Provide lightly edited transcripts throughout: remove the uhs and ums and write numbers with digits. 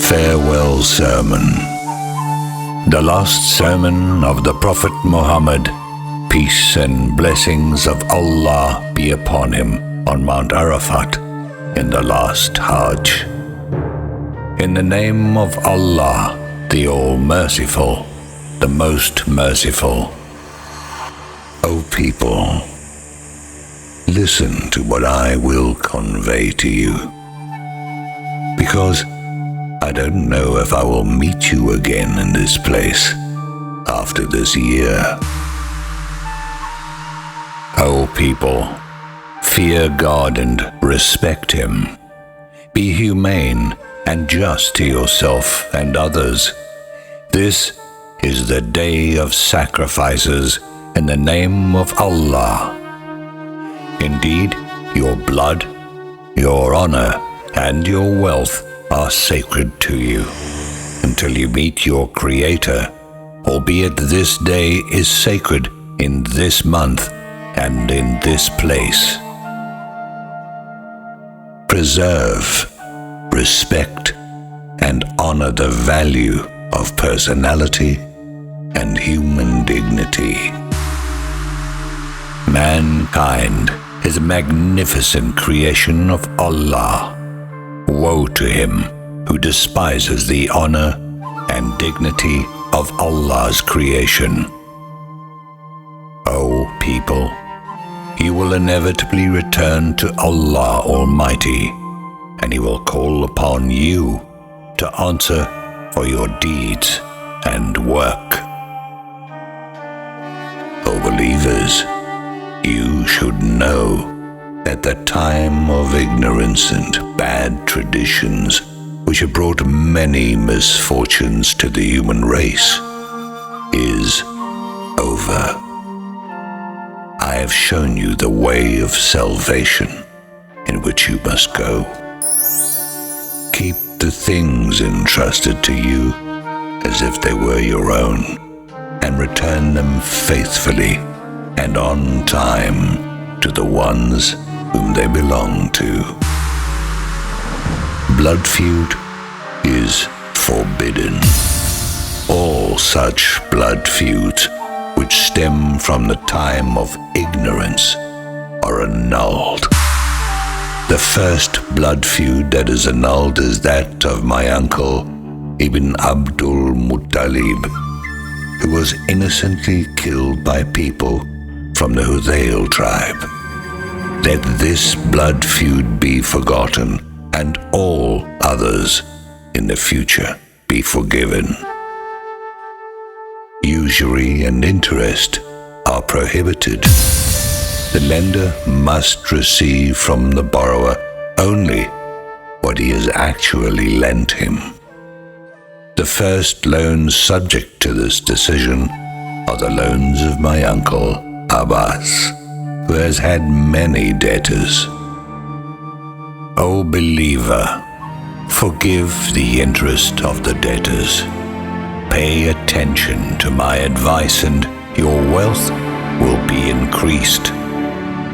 farewell sermon. The last sermon of the Prophet Muhammad, peace and blessings of Allah be upon him, on Mount Arafat in the last Hajj. In the name of Allah, the All-Merciful, the Most Merciful. O people, listen to what I will convey to you, because I don't know if I will meet you again in this place after this year. O people, fear God and respect Him. Be humane and just to yourself and others. This is the day of sacrifices in the name of Allah. Indeed, your blood, your honor, and your wealth are sacred to you until you meet your Creator, albeit this day is sacred in this month and in this place. Preserve, respect, and honor the value of personality and human dignity. Mankind is a magnificent creation of Allah. Woe to him who despises the honor and dignity of Allah's creation. O people, you will inevitably return to Allah Almighty, and He will call upon you to answer for your deeds and work. O believers, you should know that the time of ignorance and bad traditions, which have brought many misfortunes to the human race, is over. I have shown you the way of salvation in which you must go. Keep the things entrusted to you as if they were your own, and return them faithfully and on time to the ones whom they belong to. Blood feud is forbidden. All such blood feuds which stem from the time of ignorance are annulled. The first blood feud that is annulled is that of my uncle Ibn Abdul Muttalib, who was innocently killed by people from the Hudayl tribe. Let this blood feud be forgotten, and all others in the future be forgiven. Usury and interest are prohibited. The lender must receive from the borrower only what he has actually lent him. The first loans subject to this decision are the loans of my uncle Abbas, who has had many debtors. O believer, forgive the interest of the debtors. Pay attention to my advice, and your wealth will be increased,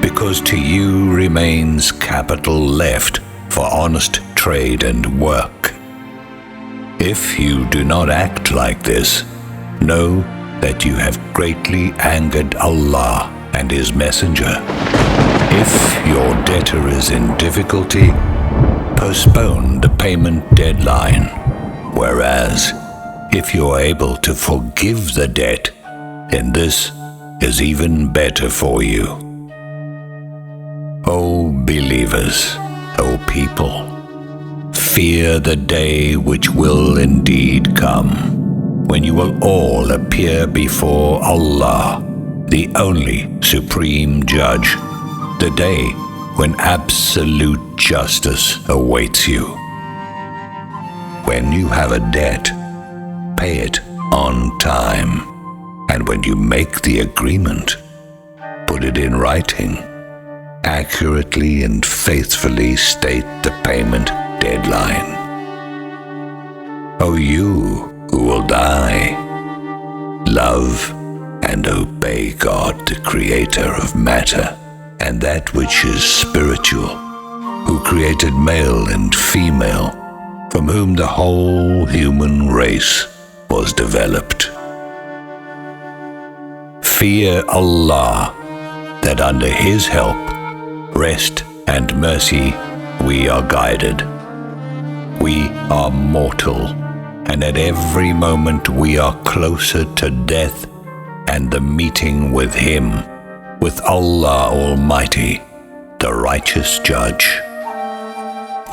because to you remains capital left for honest trade and work. If you do not act like this, know that you have greatly angered Allah and His Messenger. If your debtor is in difficulty, postpone the payment deadline, whereas if you are able to forgive the debt, then this is even better for you. O believers, O people, fear the day which will indeed come, when you will all appear before Allah, the only supreme judge, the day when absolute justice awaits you. When you have a debt, pay it on time, and when you make the agreement, put it in writing. Accurately and faithfully state the payment deadline. O you who will die, love and obey God, the Creator of matter and that which is spiritual, who created male and female from whom the whole human race was developed. Fear Allah, that under His help, rest and mercy, we are guided. We are mortal, and at every moment we are closer to death and the meeting with Him, with Allah Almighty, the righteous Judge.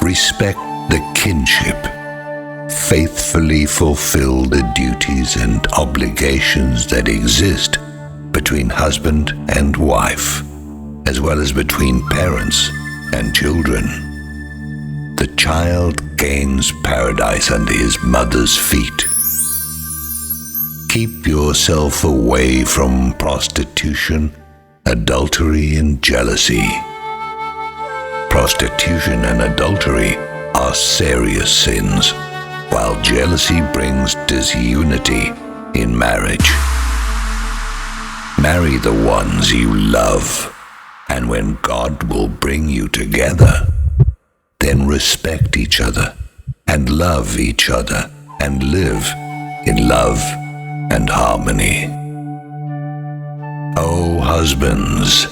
Respect the kinship. Faithfully fulfill the duties and obligations that exist between husband and wife, as well as between parents and children. The child gains paradise under his mother's feet. Keep yourself away from prostitution, adultery, and jealousy. Prostitution and adultery are serious sins, while jealousy brings disunity in marriage. Marry the ones you love, and when God will bring you together, then respect each other and love each other and live in love and harmony. O husbands,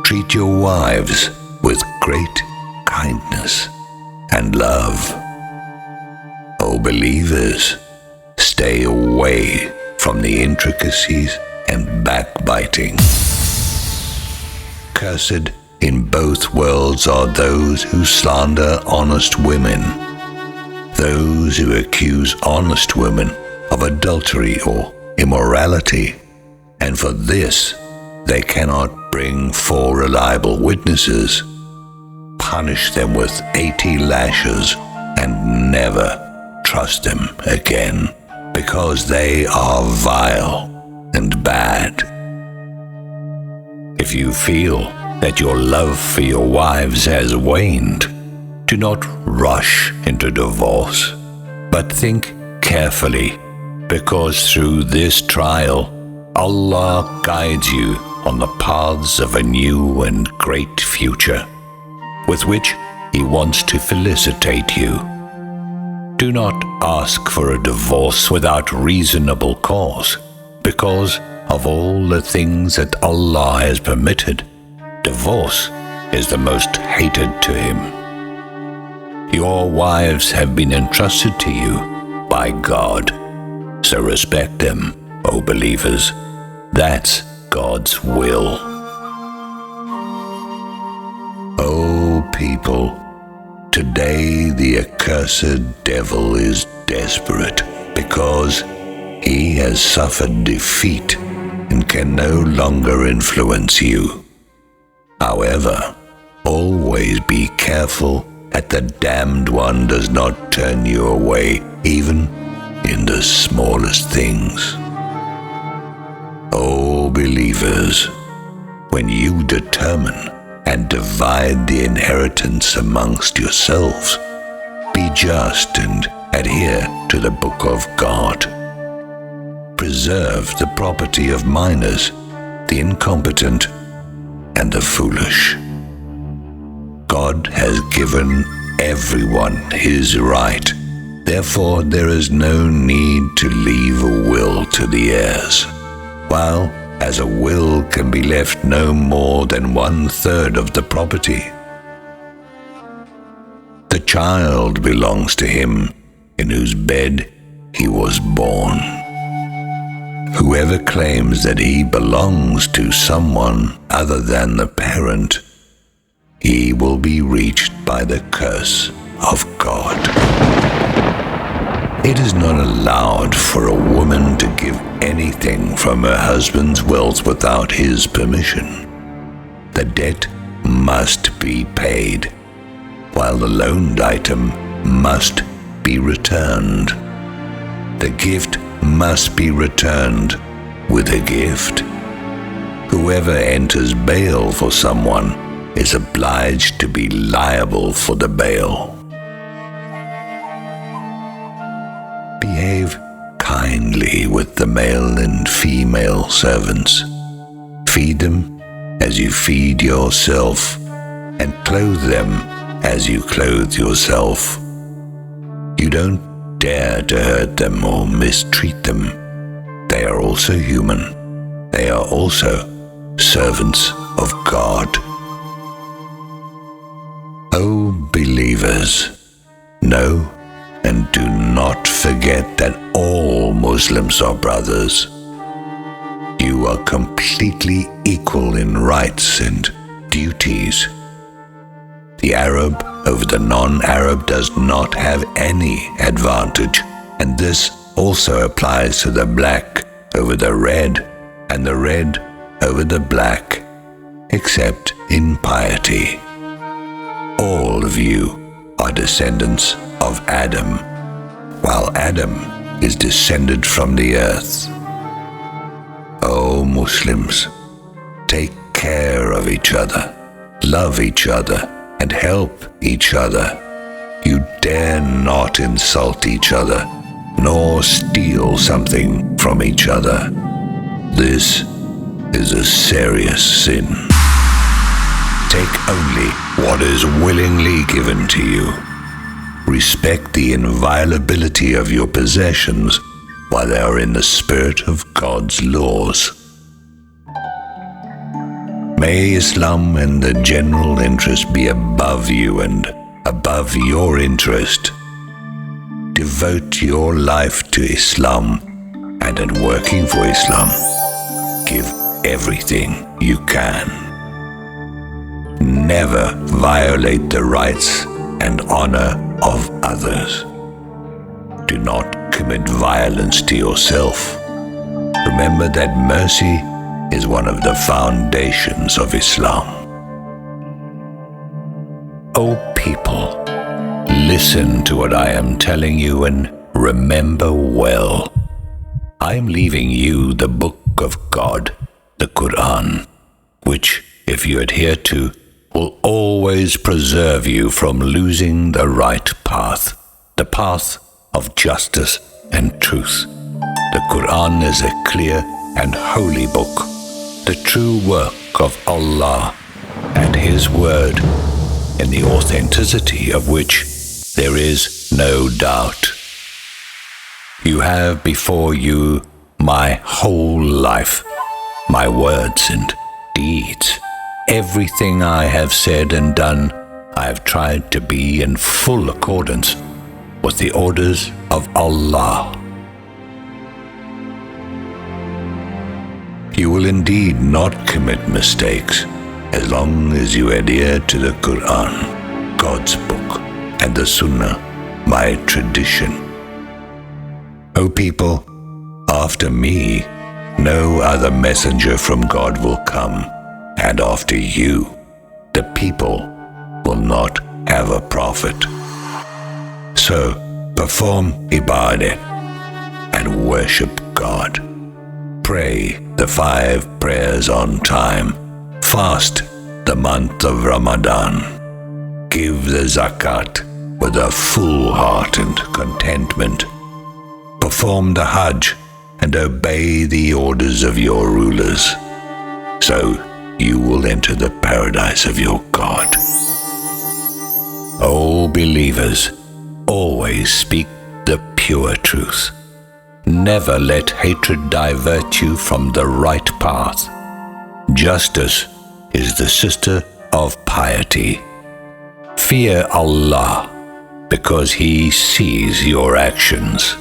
treat your wives with great kindness and love. O believers, stay away from the intricacies and backbiting. Cursed in both worlds are those who slander honest women, those who accuse honest women of adultery or immorality, and for this they cannot bring 4 reliable witnesses. Punish them with 80 lashes and never trust them again, because they are vile and bad. If you feel that your love for your wives has waned, do not rush into divorce, but think carefully, because through this trial, Allah guides you on the paths of a new and great future, with which He wants to felicitate you. Do not ask for a divorce without reasonable cause, because of all the things that Allah has permitted, divorce is the most hated to Him. Your wives have been entrusted to you by God, so respect them, O believers. That's God's will. O people, today the accursed devil is desperate because he has suffered defeat and can no longer influence you. However, always be careful that the damned one does not turn you away, even in the smallest things. O believers, when you determine and divide the inheritance amongst yourselves, be just and adhere to the book of God. Preserve the property of minors, the incompetent, and the foolish. God has given everyone his right. Therefore, there is no need to leave a will to the heirs, while as a will can be left no more than 1/3 of the property. The child belongs to him in whose bed he was born. Whoever claims that he belongs to someone other than the parent, he will be reached by the curse of God. It is not allowed for a woman to give anything from her husband's wealth without his permission. The debt must be paid, while the loaned item must be returned. The gift must be returned with a gift. Whoever enters bail for someone is obliged to be liable for the bail. Behave kindly with the male and female servants. Feed them as you feed yourself, and clothe them as you clothe yourself. You don't dare to hurt them or mistreat them. They are also human. They are also servants of God. O believers, know and do not forget that all Muslims are brothers. You are completely equal in rights and duties. The Arab over the non-Arab does not have any advantage, and this also applies to the black over the red and the red over the black, except in piety. All of you are descendants of Adam, while Adam is descended from the earth. O Muslims, take care of each other, love each other, and help each other. You dare not insult each other, nor steal something from each other. This is a serious sin. Take only what is willingly given to you. Respect the inviolability of your possessions while they are in the spirit of God's laws. May Islam and the general interest be above you and above your interest. Devote your life to Islam, and in working for Islam, give everything you can. Never violate the rights and honor of others. Do not commit violence to yourself. Remember that mercy is one of the foundations of Islam. O people, listen to what I am telling you and remember well. I am leaving you the book of God, the Quran, which, if you adhere to, will always preserve you from losing the right path, the path of justice and truth. The Quran is a clear and holy book, the true work of Allah and His word, in the authenticity of which there is no doubt. You have before you my whole life, my words and deeds. Everything I have said and done, I have tried to be in full accordance with the orders of Allah. You will indeed not commit mistakes as long as you adhere to the Quran, God's book, and the Sunnah, my tradition. O people, after me, no other messenger from God will come, and after you, the people will not have a prophet. So, perform ibadah and worship God. Pray the 5 prayers on time. Fast the month of Ramadan. Give the zakat with a full heart and contentment. Perform the Hajj and obey the orders of your rulers. So you will enter the paradise of your God. O believers, always speak the pure truth. Never let hatred divert you from the right path. Justice is the sister of piety. Fear Allah, because He sees your actions.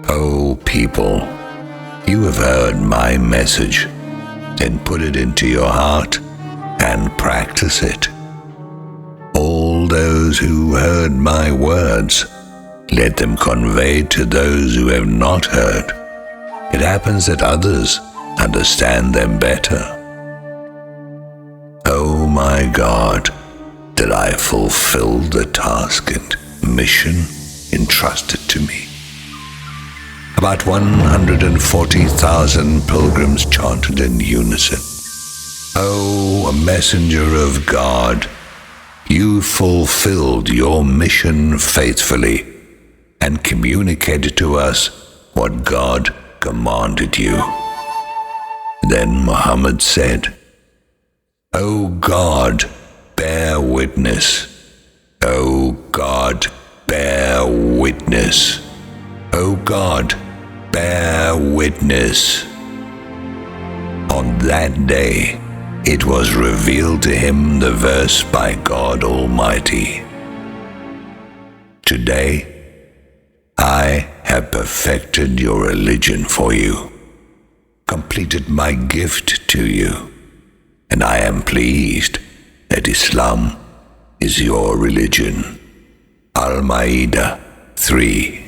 O people, you have heard my message, then put it into your heart and practice it. All those who heard my words, let them convey to those who have not heard. It happens that others understand them better. Oh my God, did I fulfill the task and mission entrusted to me? About 140,000 pilgrims chanted in unison. Oh, a messenger of God, you fulfilled your mission faithfully and communicated to us what God commanded you. Then Muhammad said, O God, bear witness. O God, witness. O God, bear witness. On that day, it was revealed to him the verse by God Almighty. Today, I have perfected your religion for you, completed my gift to you, and I am pleased that Islam is your religion. Al-Ma'idah 3